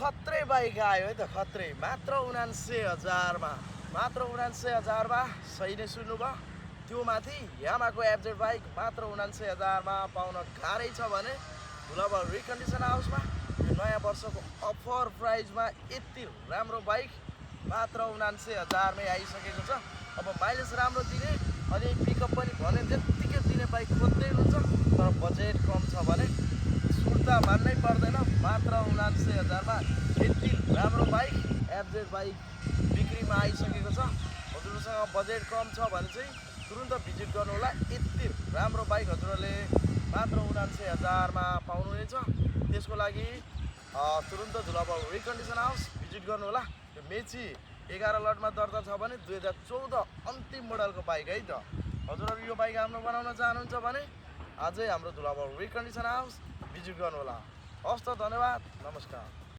खत्रै बाइक आयो है त खत्रै मात्र 79,000 मा मात्र 79,000 मा सही नै सुन्नुभयो त्यो माथि यामाको एफजेड बाइक मात्र 79,000 मा पाउन गाह्रै छ भने धुलाबाउ रिकन्डिसन हाउसमा यो नयाँ वर्षको अफर प्राइजमा यति राम्रो बाइक मात्र 79,000 मै आइसकेको छ। अब माइलेज राम्रो दिने अनि पिकअप पनि भने जत्तिकै दिने बाइक खोज्दै हुनुहुन्छ तर बजेट कम छ भने सुर्ता मान्नै पर्दैन। मात्र 79,000 मा यति राम्रो बाइक एफजेड बाइक बिक्रीमा आइसकेको छ। हजुरसँग बजेट कम छ भने चाहिँ तुरुन्त भिजिट गर्नुहोला। यति राम्रो बाइक हजुरहरूले मात्र 79,000 मा पाउनुहुनेछ। त्यसको लागि तुरुन्त धुलाबाउ रिकन्डिसन हाउस भिजिट गर्नुहोला। यो मेची 11 लटमा दर्ता छ भने 2014 अन्तिम मोडलको बाइक है त। हजुरहरू यो बाइक आफ्नो बनाउन चाहनुहुन्छ भने आजै हाम्रो धुलाबाउ रिकन्डिसन हाउस भिजिट गर्नुहोला। हस् त, धन्यवाद, नमस्कार।